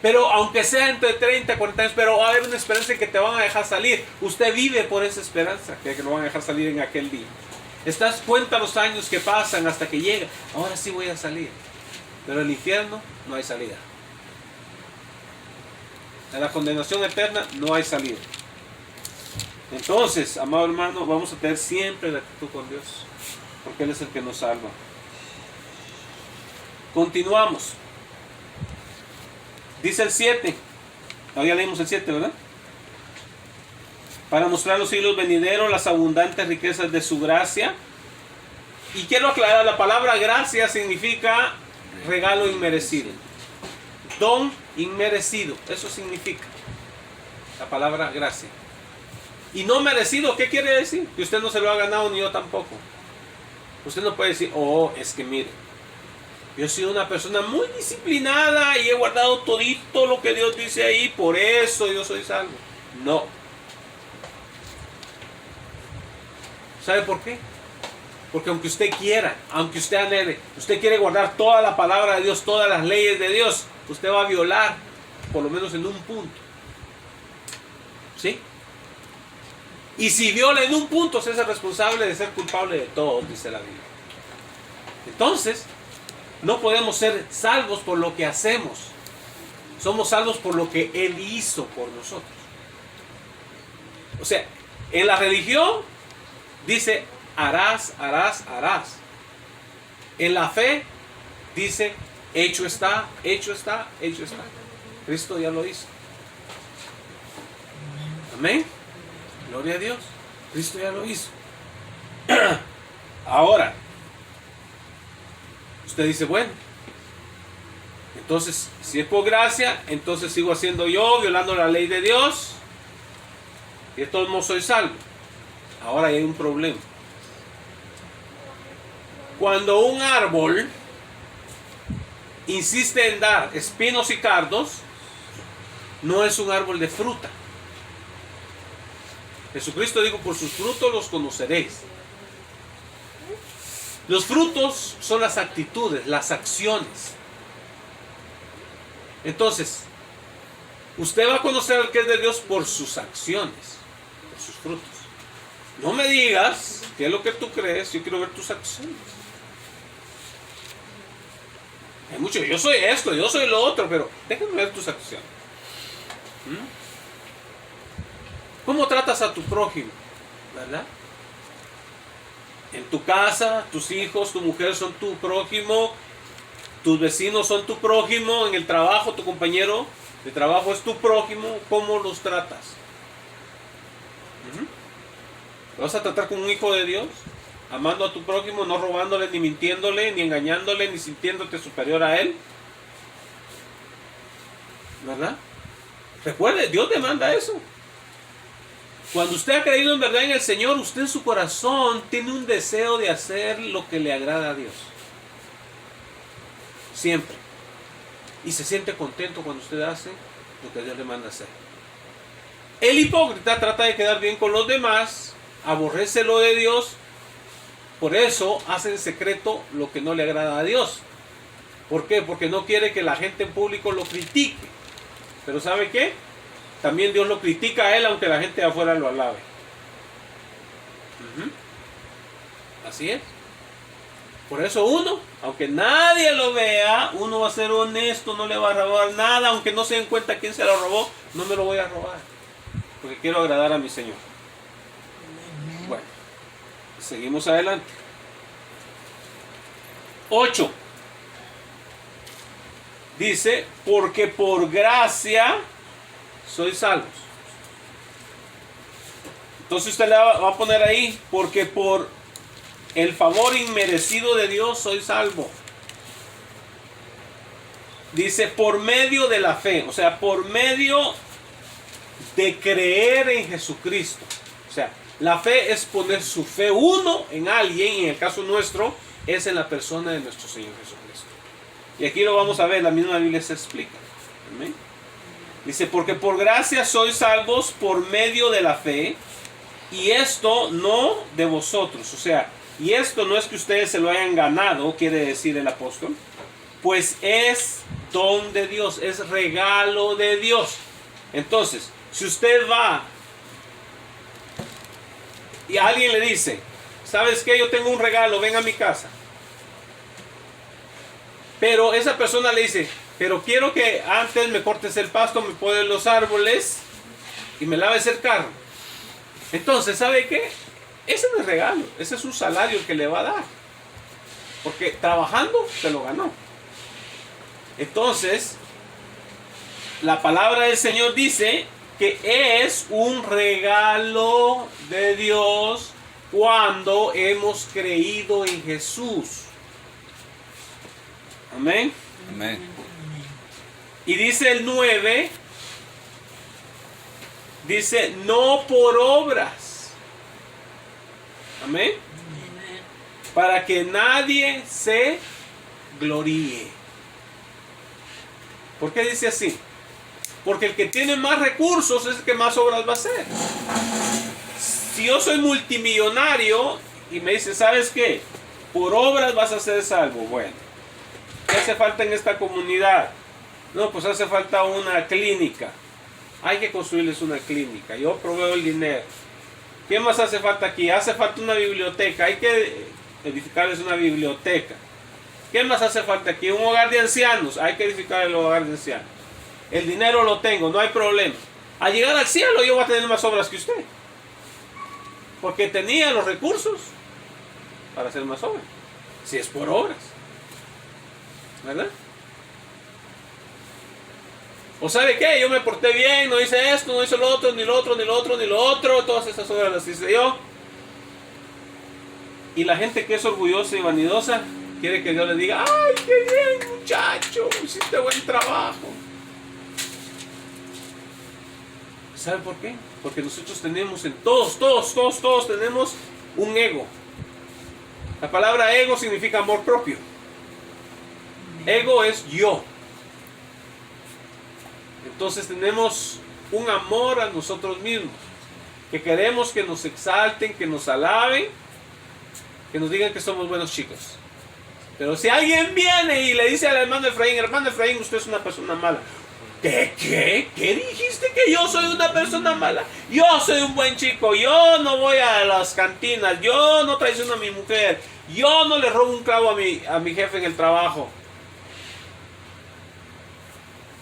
Speaker 1: Pero aunque sea entre 30 y 40 años, pero va a haber una esperanza en que te van a dejar salir. Usted vive por esa esperanza, que lo van a dejar salir en aquel día. Estás cuenta los años que pasan hasta que llega. Ahora sí voy a salir. Pero en el infierno no hay salida. En la condenación eterna no hay salida. Entonces, amado hermano, vamos a tener siempre la actitud con Dios, porque Él es el que nos salva. Continuamos. Dice el 7. Ya leímos el 7, ¿verdad? Para mostrar los siglos venideros las abundantes riquezas de su gracia. Y quiero aclarar, la palabra gracia significa regalo inmerecido. Don inmerecido, eso significa la palabra gracia. Y no merecido, ¿qué quiere decir? Que usted no se lo ha ganado ni yo tampoco. Usted no puede decir, oh, es que mire, yo he sido una persona muy disciplinada y he guardado todito lo que Dios dice ahí, por eso yo soy salvo. No. ¿Sabe por qué? Porque aunque usted quiera, aunque usted anhele, usted quiere guardar toda la palabra de Dios, todas las leyes de Dios, usted va a violar, por lo menos en un punto. ¿Sí? Y si viola en un punto, se es responsable de ser culpable de todo, dice la Biblia. Entonces, no podemos ser salvos por lo que hacemos. Somos salvos por lo que Él hizo por nosotros. O sea, en la religión dice, harás, harás, harás. En la fe dice, hecho está, hecho está, hecho está. Cristo ya lo hizo. Amén. Gloria a Dios. Cristo ya lo hizo. Ahora, usted dice, bueno, entonces, si es por gracia, entonces sigo haciendo yo, violando la ley de Dios, y de todos modos soy salvo. Ahora hay un problema. Cuando un árbol insiste en dar espinos y cardos, no es un árbol de fruta. Jesucristo dijo, por sus frutos los conoceréis. Los frutos son las actitudes, las acciones. Entonces, usted va a conocer al que es de Dios por sus acciones, por sus frutos. No me digas qué es lo que tú crees, yo quiero ver tus acciones. Hay mucho, yo soy esto, yo soy lo otro, pero déjame ver tus acciones. ¿Cómo tratas a tu prójimo? ¿Verdad? En tu casa, tus hijos, tu mujer son tu prójimo, tus vecinos son tu prójimo, en el trabajo, tu compañero de trabajo es tu prójimo. ¿Cómo los tratas? ¿Lo vas a tratar como un hijo de Dios? Amando a tu prójimo, no robándole, ni mintiéndole, ni engañándole, ni sintiéndote superior a él. ¿Verdad? Recuerde, Dios demanda eso. Cuando usted ha creído en verdad en el Señor, usted en su corazón tiene un deseo de hacer lo que le agrada a Dios. Siempre. Y se siente contento cuando usted hace lo que Dios le manda hacer. El hipócrita trata de quedar bien con los demás, aborrece lo de Dios, por eso hace en secreto lo que no le agrada a Dios. ¿Por qué? Porque no quiere que la gente en público lo critique. Pero ¿sabe qué? También Dios lo critica a él, aunque la gente de afuera lo alabe. Así es. Por eso uno, aunque nadie lo vea, uno va a ser honesto, no le va a robar nada, aunque no se den cuenta quién se lo robó, no me lo voy a robar, porque quiero agradar a mi Señor. Bueno, seguimos adelante. 8. Dice, porque por gracia sois salvos. Entonces usted le va a poner ahí, porque por el favor inmerecido de Dios soy salvo. Dice, por medio de la fe, o sea, por medio de creer en Jesucristo. O sea, la fe es poner su fe uno en alguien, y en el caso nuestro es en la persona de nuestro Señor Jesucristo. Y aquí lo vamos a ver, la misma Biblia se explica. ¿Amén? Dice, porque por gracia sois salvos por medio de la fe, y esto no de vosotros. O sea, y esto no es que ustedes se lo hayan ganado, quiere decir el apóstol, pues es don de Dios, es regalo de Dios. Entonces, si usted va y alguien le dice, ¿sabes qué? Yo tengo un regalo, ven a mi casa. Pero esa persona le dice, pero quiero que antes me cortes el pasto, me podes los árboles y me laves el carro. Entonces, ¿sabe qué? Ese no es regalo, ese es un salario que le va a dar. Porque trabajando se lo ganó. Entonces, la palabra del Señor dice que es un regalo de Dios cuando hemos creído en Jesús. Amén.
Speaker 2: Amén.
Speaker 1: Y dice el 9, dice, no por obras. Amén. Para que nadie se gloríe. ¿Por qué dice así? Porque el que tiene más recursos es el que más obras va a hacer. Si yo soy multimillonario y me dice, ¿sabes qué? Por obras vas a ser salvo. Bueno, ¿qué hace falta en esta comunidad? No, pues hace falta una clínica. Hay que construirles una clínica. Yo proveo el dinero. ¿Qué más hace falta aquí? Hace falta una biblioteca. Hay que edificarles una biblioteca. ¿Qué más hace falta aquí? Un hogar de ancianos. Hay que edificar el hogar de ancianos. El dinero lo tengo, no hay problema. Al llegar al cielo yo voy a tener más obras que usted. Porque tenía los recursos para hacer más obras. Si es por obras. ¿Verdad? ¿O sabe qué? Yo me porté bien, no hice esto, no hice lo otro, ni lo otro, ni lo otro, ni lo otro. Todas esas obras las hice yo. Y la gente que es orgullosa y vanidosa quiere que Dios le diga, ¡ay, qué bien, muchacho! Hiciste buen trabajo. ¿Sabe por qué? Porque nosotros tenemos en todos tenemos un ego. La palabra ego significa amor propio. Ego es yo. Entonces tenemos un amor a nosotros mismos, que queremos que nos exalten, que nos alaben, que nos digan que somos buenos chicos. Pero si alguien viene y le dice al hermano Efraín, usted es una persona mala. ¿Qué dijiste que yo soy una persona mala? Yo soy un buen chico, yo no voy a las cantinas, yo no traiciono a mi mujer, yo no le robo un clavo a mi jefe en el trabajo.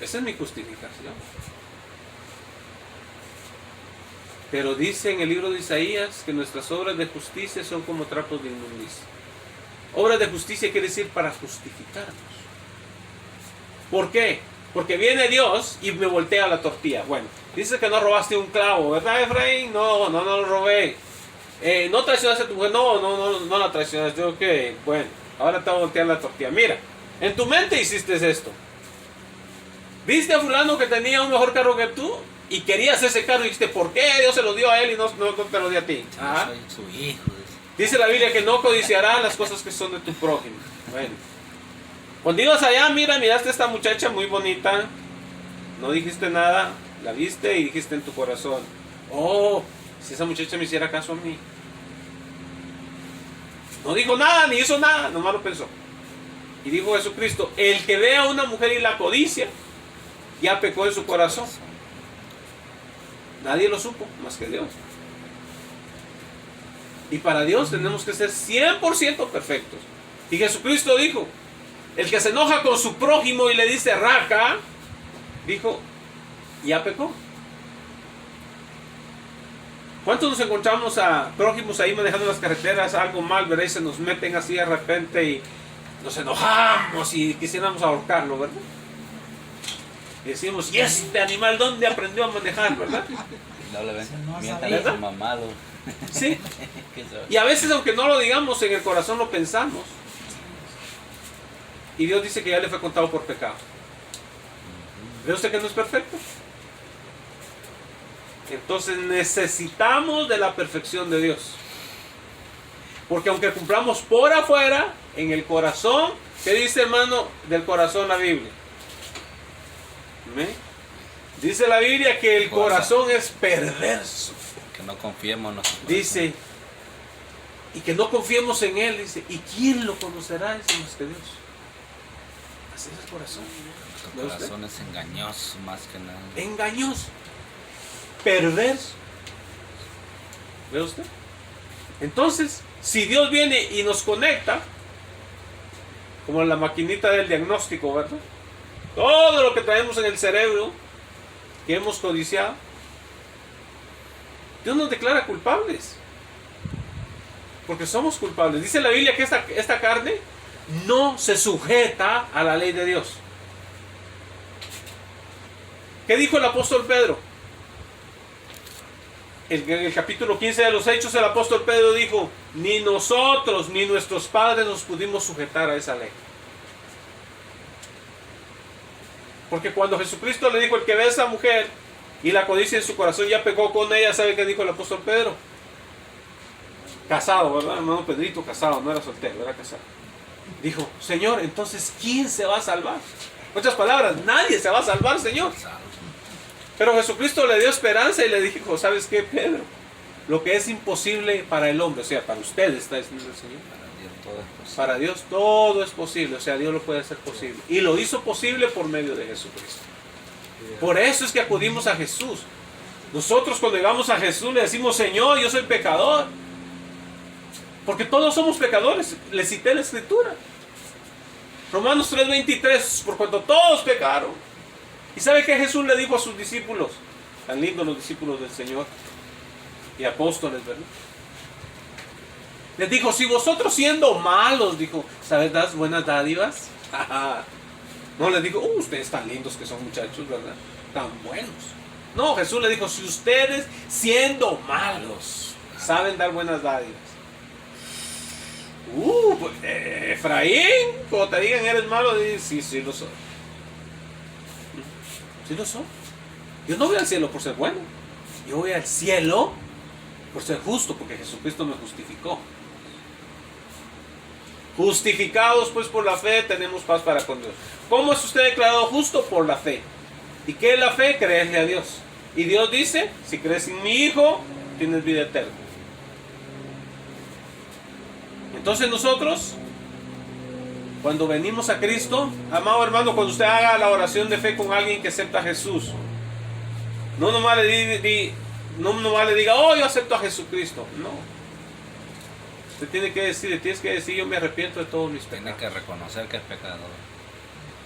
Speaker 1: Esa es mi justificación. Pero dice en el libro de Isaías que nuestras obras de justicia son como trapos de inmundicia. Obras de justicia quiere decir para justificarnos. ¿Por qué? Porque viene Dios y me voltea la tortilla. Bueno, dice que no robaste un clavo, ¿verdad, Efraín? No lo robé. ¿No traicionaste a tu mujer? No la traicionaste. Ok, bueno, ahora te voy a voltear la tortilla. Mira, en tu mente hiciste esto. ¿Viste a fulano que tenía un mejor carro que tú? Y querías ese carro y dijiste, ¿por qué Dios se lo dio a él y no te lo dio a ti?
Speaker 3: Yo soy su hijo.
Speaker 1: Dice la Biblia que no codiciarás las cosas que son de tu prójimo. Bueno, cuando ibas allá, miraste a esta muchacha muy bonita, no dijiste nada, la viste y dijiste en tu corazón, oh, si esa muchacha me hiciera caso a mí. No dijo nada, ni hizo nada, nomás lo pensó. Y dijo Jesucristo, el que ve a una mujer y la codicia, ya pecó en su corazón. Nadie lo supo, más que Dios. Y para Dios tenemos que ser 100% perfectos. Y Jesucristo dijo, el que se enoja con su prójimo y le dice raca, dijo, ya pecó. ¿Cuántos nos encontramos a prójimos ahí manejando las carreteras, algo mal, ¿verdad? Y se nos meten así de repente y nos enojamos y quisiéramos ahorcarlo, ¿verdad? Y decimos, ¿y este animal dónde aprendió a manejar, verdad?
Speaker 2: Y luego le ven,
Speaker 3: No
Speaker 2: miéntale a
Speaker 1: sabía.
Speaker 2: su mamá, lo-
Speaker 1: Sí.
Speaker 2: ¿Qué sabe?
Speaker 1: Y a veces, aunque no lo digamos, en el corazón lo pensamos. Y Dios dice que ya le fue contado por pecado. ¿Ve usted que no es perfecto? Entonces necesitamos de la perfección de Dios. Porque aunque cumplamos por afuera, en el corazón, ¿qué dice, hermano, del corazón la Biblia? ¿Ve? Dice la Biblia que el corazón es perverso.
Speaker 2: Que no confiemos en nosotros.
Speaker 1: Dice, y que no confiemos en Él, dice, ¿y quién lo conocerá? Dice más que Dios. Así es el corazón. ¿Ve
Speaker 2: Nuestro
Speaker 1: usted?
Speaker 2: corazón es engañoso más que nada.
Speaker 1: Engañoso, perverso. ¿Ve usted? Entonces, si Dios viene y nos conecta, como la maquinita del diagnóstico, ¿verdad? Todo lo que traemos en el cerebro, que hemos codiciado, Dios nos declara culpables. Porque somos culpables. Dice la Biblia que esta carne no se sujeta a la ley de Dios. ¿Qué dijo el apóstol Pedro? En el capítulo 15 de los Hechos, el apóstol Pedro dijo, ni nosotros ni nuestros padres nos pudimos sujetar a esa ley. Porque cuando Jesucristo le dijo, el que ve a esa mujer y la codicia en su corazón ya pecó con ella, ¿sabe qué dijo el apóstol Pedro? Casado, ¿verdad? Hermano Pedrito, casado, no era soltero, era casado. Dijo, Señor, entonces, ¿quién se va a salvar? En otras palabras, nadie se va a salvar, Señor. Pero Jesucristo le dio esperanza y le dijo, ¿sabes qué, Pedro? Lo que es imposible para el hombre, o sea, para ustedes, está diciendo el Señor. Para Dios todo es posible, o sea, Dios lo puede hacer posible. Y lo hizo posible por medio de Jesucristo. Por eso es que acudimos a Jesús. Nosotros cuando llegamos a Jesús le decimos, Señor, yo soy pecador. Porque todos somos pecadores. Le cité la escritura. Romanos 3:23, por cuanto todos pecaron. ¿Y sabe qué Jesús le dijo a sus discípulos? Tan lindos los discípulos del Señor. Y apóstoles, ¿verdad? Les dijo, si vosotros siendo malos, dijo, ¿sabes das buenas dádivas? No les dijo, ustedes tan lindos que son muchachos, ¿verdad? Tan buenos. No, Jesús le dijo, si ustedes siendo malos saben dar buenas dádivas. Pues, Efraín, cuando te digan eres malo, dices, sí lo soy. Sí lo soy. Yo no voy al cielo por ser bueno. Yo voy al cielo por ser justo, porque Jesucristo me justificó. Justificados pues por la fe, tenemos paz para con Dios. ¿Cómo es usted declarado justo? Por la fe. ¿Y qué es la fe? Creerle a Dios. Y Dios dice, si crees en mi Hijo, tienes vida eterna. Entonces nosotros, cuando venimos a Cristo, amado hermano, cuando usted haga la oración de fe con alguien que acepta a Jesús, no nomás le diga, oh, yo acepto a Jesucristo. No. Usted tiene que decir, yo me arrepiento de todos mis pecados.
Speaker 2: Tiene que reconocer que es pecador.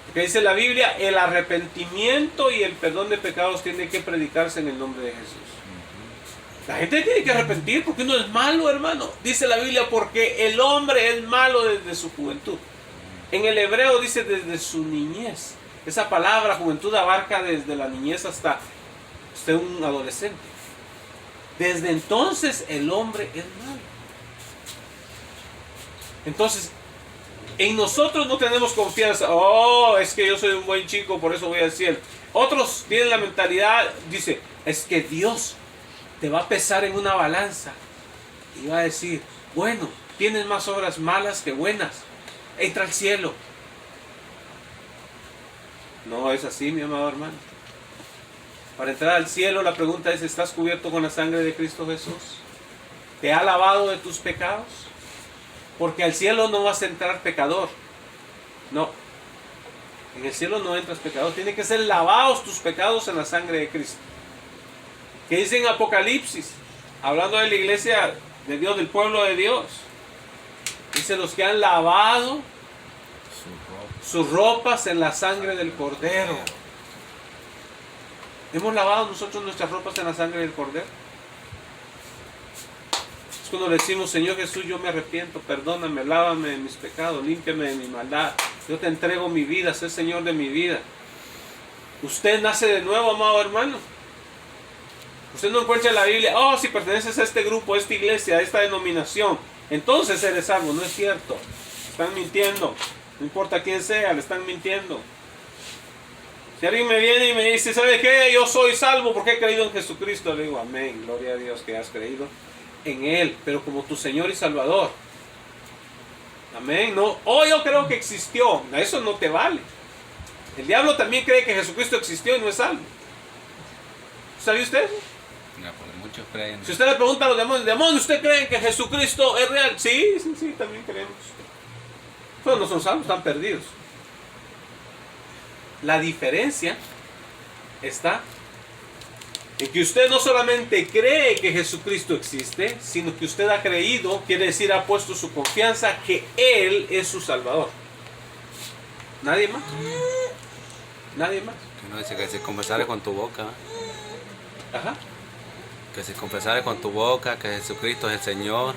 Speaker 1: Porque dice la Biblia, el arrepentimiento y el perdón de pecados tiene que predicarse en el nombre de Jesús. La gente tiene que arrepentir porque uno es malo, hermano. Dice la Biblia, porque el hombre es malo desde su juventud. En el hebreo dice desde su niñez. Esa palabra juventud abarca desde la niñez hasta usted un adolescente. Desde entonces el hombre es malo. Entonces, en nosotros no tenemos confianza. Oh, es que yo soy un buen chico, por eso voy al cielo. Otros tienen la mentalidad, dice, es que Dios te va a pesar en una balanza y va a decir, bueno, tienes más obras malas que buenas, entra al cielo. No es así, mi amado hermano. Para entrar al cielo, la pregunta es, ¿estás cubierto con la sangre de Cristo Jesús? ¿Te ha lavado de tus pecados? Porque al cielo no vas a entrar pecador. No. En el cielo no entras pecador. Tienen que ser lavados tus pecados en la sangre de Cristo. ¿Qué dice en Apocalipsis? Hablando de la iglesia de Dios, del pueblo de Dios. Dice los que han lavado sus ropas en la sangre del Cordero. ¿Hemos lavado nosotros nuestras ropas en la sangre del Cordero? Es cuando le decimos, Señor Jesús, yo me arrepiento, perdóname, lávame de mis pecados, límpiame de mi maldad. Yo te entrego mi vida, sé Señor de mi vida. Usted nace de nuevo, amado hermano. Usted no encuentra en la Biblia, oh, si perteneces a este grupo, a esta iglesia, a esta denominación, entonces eres salvo. No es cierto. Están mintiendo. No importa quién sea, le están mintiendo. Si alguien me viene y me dice, ¿sabe qué? Yo soy salvo porque he creído en Jesucristo. Le digo, amén, gloria a Dios que has creído en Él, pero como tu Señor y Salvador. Amén. No, oh, yo creo que existió. Eso no te vale. El diablo también cree que Jesucristo existió y no es salvo. ¿Sabía usted eso?
Speaker 2: Ya, porque muchos creen.
Speaker 1: Si usted le pregunta a los demonios, ¿usted cree que Jesucristo es real? Sí, también creemos. Pero no son salvos, están perdidos. La diferencia está en que usted no solamente cree que Jesucristo existe, sino que usted ha creído, quiere decir, ha puesto su confianza que Él es su Salvador. Nadie más. Nadie más.
Speaker 2: Que no dice que si confesares con tu boca.
Speaker 1: Ajá.
Speaker 2: Que si confesares con tu boca que Jesucristo es el Señor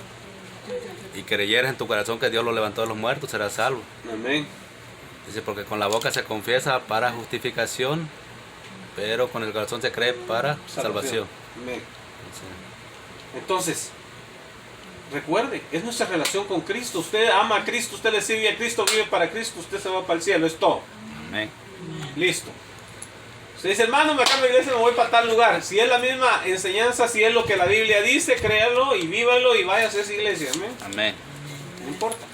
Speaker 2: y creyeres en tu corazón que Dios lo levantó de los muertos, serás salvo.
Speaker 1: Amén.
Speaker 2: Dice, porque con la boca se confiesa para justificación, pero con el corazón se cree para salvación.
Speaker 1: Amén. Entonces, recuerde, es nuestra relación con Cristo. Usted ama a Cristo, usted le sirve a Cristo, vive para Cristo, usted se va para el cielo, es todo.
Speaker 2: Amén.
Speaker 1: Listo. Usted dice, hermano, me cambio de iglesia, me voy para tal lugar. Si es la misma enseñanza, si es lo que la Biblia dice, créalo y vívalo y vaya a esa iglesia. Amén.
Speaker 2: Amén.
Speaker 1: No importa.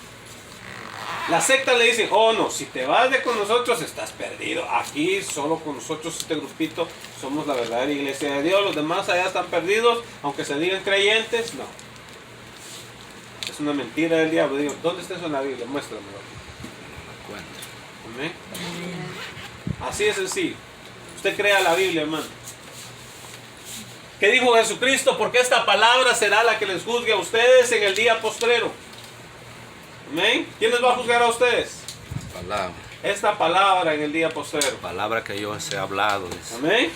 Speaker 1: Las sectas le dicen, oh no, si te vas de con nosotros estás perdido. Aquí solo con nosotros, este grupito, somos la verdadera iglesia de Dios. Los demás allá están perdidos, aunque se digan creyentes, no. Es una mentira del diablo. Digo, ¿dónde está eso en la Biblia? Muéstramelo. Amén. Así es sencillo. Usted crea la Biblia, hermano. ¿Qué dijo Jesucristo? Porque esta palabra será la que les juzgue a ustedes en el día postrero. Amén. ¿Quién les va a juzgar a ustedes?
Speaker 2: Palabra.
Speaker 1: Esta palabra en el día postrero.
Speaker 2: Palabra que yo os he hablado. Dice.
Speaker 1: Amén.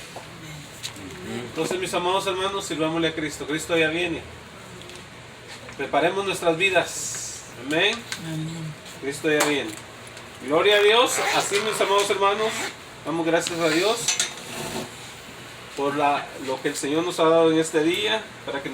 Speaker 1: Entonces, mis amados hermanos, sirvámosle a Cristo. Cristo ya viene. Preparemos nuestras vidas. Amén. Cristo ya viene. Gloria a Dios. Así, mis amados hermanos, damos gracias a Dios por lo que el Señor nos ha dado en este día para que